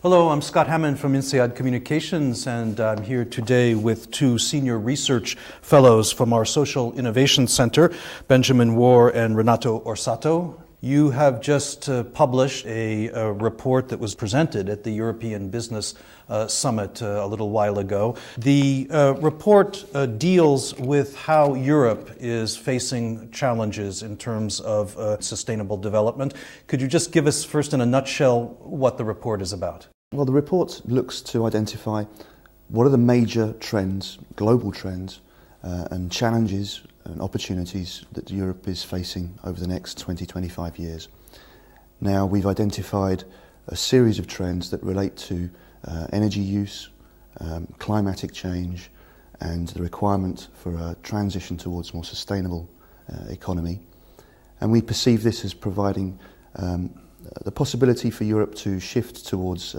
Hello, I'm Scott Hammond from INSEAD Communications, and I'm here today with two senior research fellows from our Social Innovation Center, Benjamin War and Renato Orsato. You have just published a report that was presented at the European Business Summit a little while ago. The report deals with how Europe is facing challenges in terms of sustainable development. Could you just give us first in a nutshell what the report is about? Well, the report looks to identify what are the major trends, global trends, and challenges and opportunities that Europe is facing over the next 20-25 years. Now, we've identified a series of trends that relate to energy use, climatic change, and the requirement for a transition towards a more sustainable economy. And we perceive this as providing the possibility for Europe to shift towards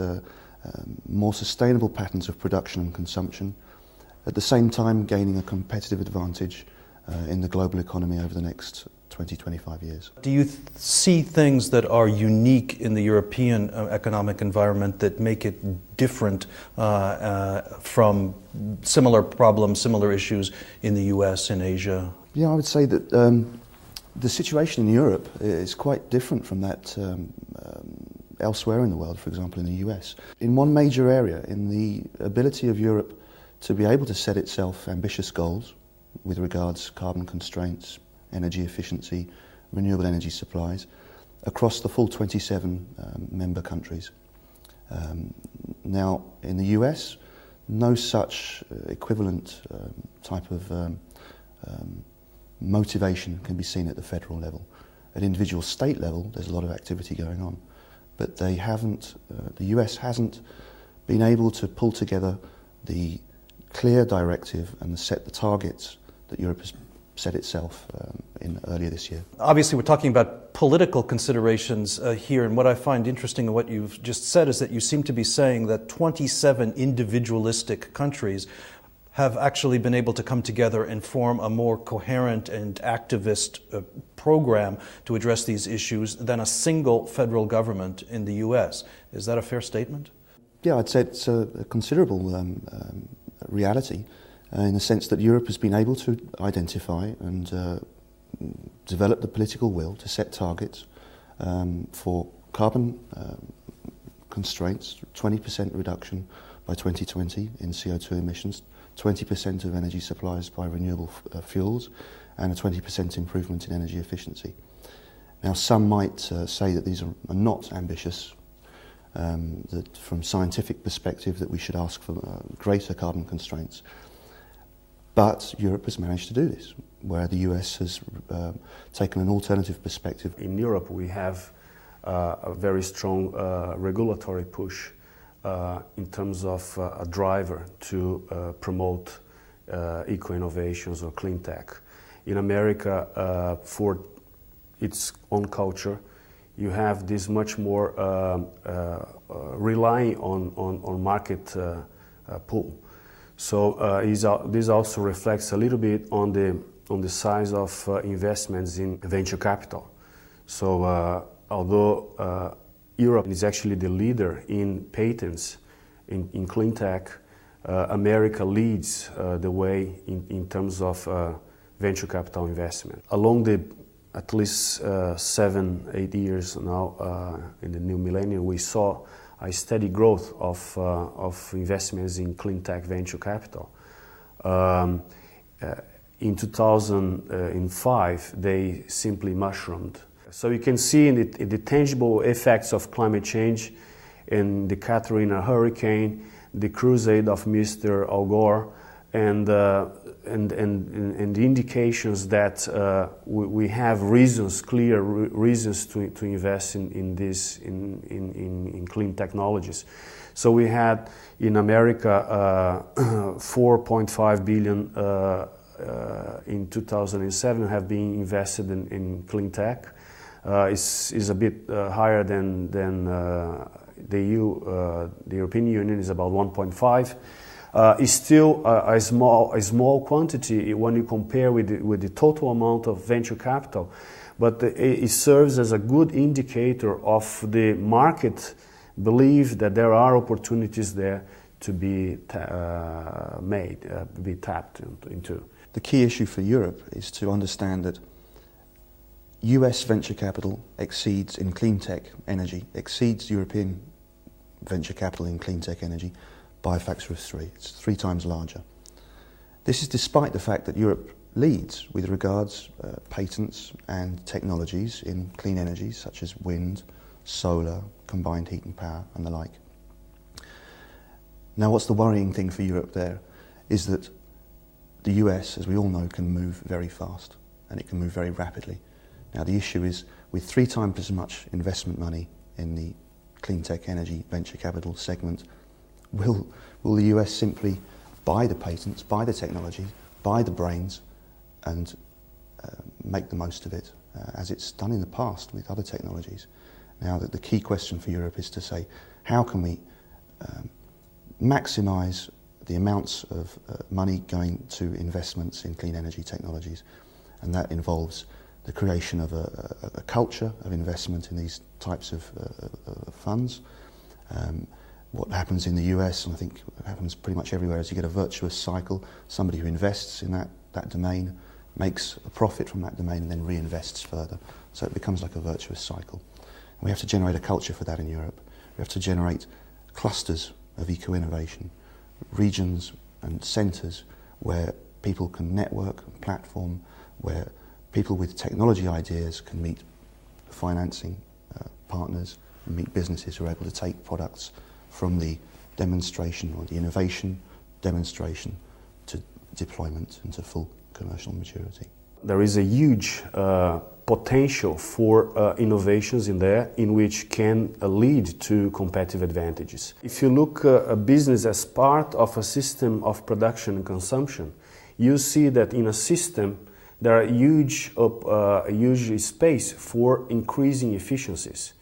more sustainable patterns of production and consumption, at the same time gaining a competitive advantage in the global economy over the next 20-25 years. Do you see things that are unique in the European economic environment that make it different from similar problems, similar issues in the US, in Asia? Yeah, I would say that the situation in Europe is quite different from that elsewhere in the world, for example in the US. In one major area, in the ability of Europe to be able to set itself ambitious goals with regards to carbon constraints, energy efficiency, renewable energy supplies, across the full 27 member countries. Now, in the US, no such equivalent type of motivation can be seen at the federal level. At individual state level, there's a lot of activity going on, but they haven't, the US hasn't been able to pull together the clear directive and set the targets that Europe has set itself earlier this year. Obviously, we're talking about political considerations here, and what I find interesting in what you've just said is that you seem to be saying that 27 individualistic countries have actually been able to come together and form a more coherent and activist program to address these issues than a single federal government in the US. Is that a fair statement? Yeah, I'd say it's a considerable reality in the sense that Europe has been able to identify and develop the political will to set targets for carbon constraints, 20% reduction by 2020 in CO2 emissions, 20% of energy supplies by renewable fuels, and a 20% improvement in energy efficiency. Now, some might say that these are not ambitious, that from scientific perspective that we should ask for greater carbon constraints. But Europe has managed to do this, where the US has taken an alternative perspective. In Europe, we have a very strong regulatory push in terms of a driver to promote eco-innovations or clean tech. In America, for its own culture, you have this much more relying on market pull. So this also reflects a little bit on the size of investments in venture capital. So although Europe is actually the leader in patents in clean tech, America leads the way in terms of venture capital investment. Along the at least 7-8 years now in the new millennium, we saw a steady growth of investments in clean tech venture capital. In 2005, they simply mushroomed. So you can see in the tangible effects of climate change in the Katrina hurricane, the crusade of Mr. Al Gore, and the indications that we have reasons, clear reasons to invest in clean technologies. So we had in America 4.5 billion in 2007 have been invested in clean tech. Is a bit higher than the EU. The European Union is about 1.5. Is still a small quantity when you compare with the total amount of venture capital, but it serves as a good indicator of the market believe that there are opportunities there to be tapped into. The key issue for Europe is to understand that US venture capital exceeds in clean tech energy, exceeds European venture capital in clean tech energy by a factor of 3. It's 3 times larger. This is despite the fact that Europe leads with regards patents and technologies in clean energies such as wind, solar, combined heat and power and the like. Now what's the worrying thing for Europe there is that the US, as we all know, can move very fast and it can move very rapidly. Now the issue is, with 3 times as much investment money in the clean tech energy venture capital segment, will the US simply buy the patents, buy the technology, buy the brains and make the most of it, as it's done in the past with other technologies. Now the key question for Europe is to say, how can we maximise the amounts of money going to investments in clean energy technologies, and that involves the creation of a culture of investment in these types of funds. What happens in the US, and I think it happens pretty much everywhere, is you get a virtuous cycle. Somebody who invests in that domain makes a profit from that domain and then reinvests further. So it becomes like a virtuous cycle. And we have to generate a culture for that in Europe. We have to generate clusters of eco-innovation, regions and centres where people can network and platform, where people with technology ideas can meet financing partners and meet businesses who are able to take products from the demonstration or the innovation demonstration to deployment into full commercial maturity. There is a huge potential for innovations in there in which can lead to competitive advantages. If you look at a business as part of a system of production and consumption, you see that in a system there are huge space for increasing efficiencies.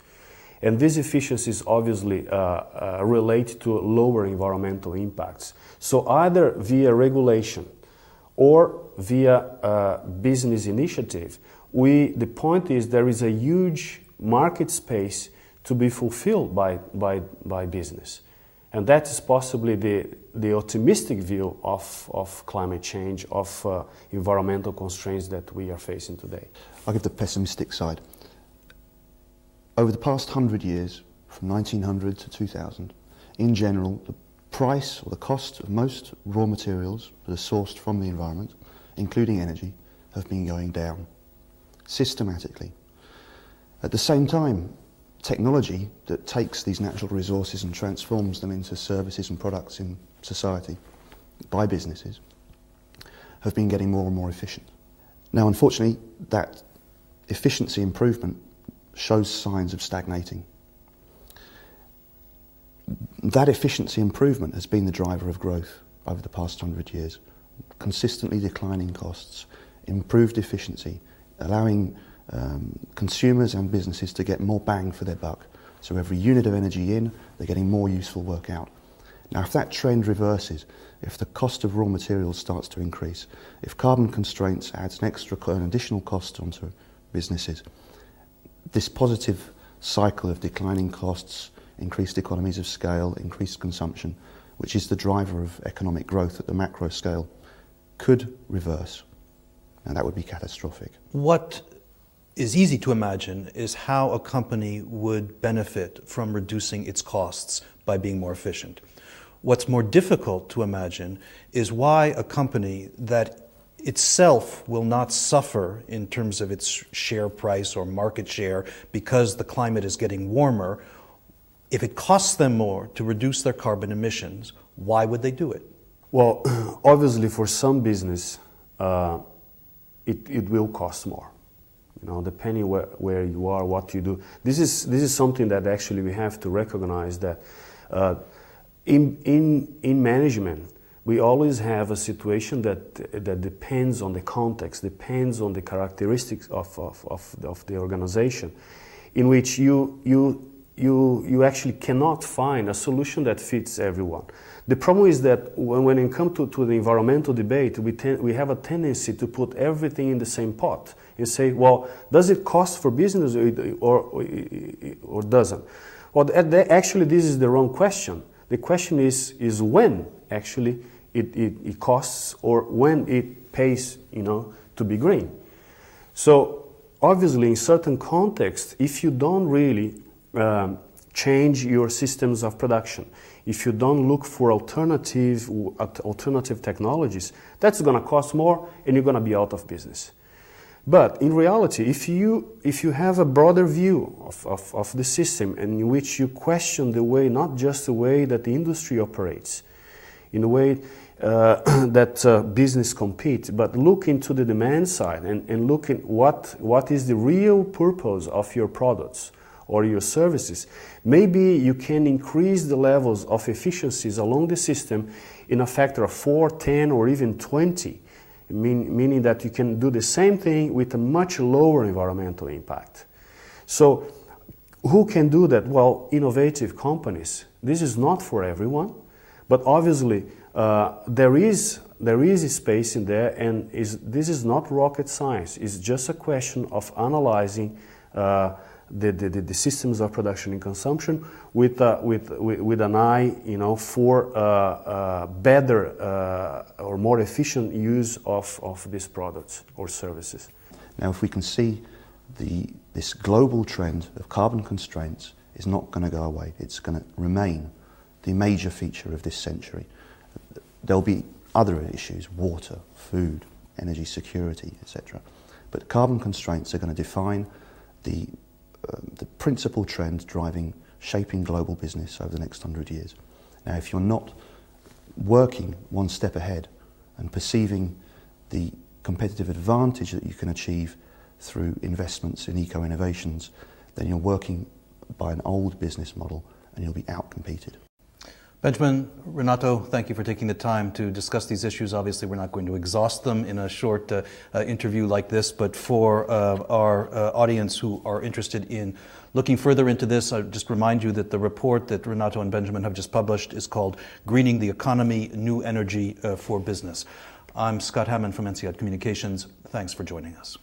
And these efficiencies obviously relate to lower environmental impacts. So either via regulation or via business initiative, the point is there is a huge market space to be fulfilled by business. And that is possibly the optimistic view of climate change, of environmental constraints that we are facing today. I'll give the pessimistic side. Over the past 100 years, from 1900 to 2000, in general, the price or the cost of most raw materials that are sourced from the environment, including energy, have been going down systematically. At the same time, technology that takes these natural resources and transforms them into services and products in society by businesses have been getting more and more efficient. Now, unfortunately, that efficiency improvement shows signs of stagnating. That efficiency improvement has been the driver of growth over the past 100 years. Consistently declining costs, improved efficiency, allowing consumers and businesses to get more bang for their buck. So every unit of energy in, they're getting more useful work out. Now, if that trend reverses, if the cost of raw materials starts to increase, if carbon constraints adds an additional cost onto businesses, this positive cycle of declining costs, increased economies of scale, increased consumption, which is the driver of economic growth at the macro scale, could reverse. And that would be catastrophic. What is easy to imagine is how a company would benefit from reducing its costs by being more efficient. What's more difficult to imagine is why a company that itself will not suffer in terms of its share price or market share because the climate is getting warmer. If it costs them more to reduce their carbon emissions, why would they do it? Well, obviously for some business, it will cost more. You know, depending where you are, what you do. This is something that actually we have to recognize, that in management, we always have a situation that depends on the context, depends on the characteristics of the organization, in which you actually cannot find a solution that fits everyone. The problem is that when it comes to the environmental debate, we have a tendency to put everything in the same pot and say, well, does it cost for business or doesn't? Well, actually, this is the wrong question. The question is when actually it costs or when it pays, to be green. So obviously, in certain contexts, if you don't really change your systems of production, if you don't look for alternative technologies, that's going to cost more and you're going to be out of business. But in reality, if you have a broader view of the system and in which you question the way, not just the way that the industry operates, in the way that business compete, but look into the demand side and look at what is the real purpose of your products or your services, maybe you can increase the levels of efficiencies along the system in a factor of 4, 10, or even 20, meaning that you can do the same thing with a much lower environmental impact. So who can do that? Well, innovative companies. This is not for everyone, but obviously there is space in there, and this is not rocket science. It's just a question of analyzing the systems of production and consumption with an eye, for better or more efficient use of these products or services. Now, if we can see this global trend of carbon constraints is not going to go away. It's going to remain the major feature of this century. There'll be other issues: water, food, energy security, etc. But carbon constraints are going to define the principal trend shaping global business over the next 100 years. Now, if you're not working one step ahead and perceiving the competitive advantage that you can achieve through investments in eco-innovations, then you're working by an old business model and you'll be outcompeted. Benjamin, Renato, thank you for taking the time to discuss these issues. Obviously, we're not going to exhaust them in a short interview like this, but for our audience who are interested in looking further into this, I'll just remind you that the report that Renato and Benjamin have just published is called Greening the Economy, New Energy for Business. I'm Scott Hammond from INSEAD Communications. Thanks for joining us.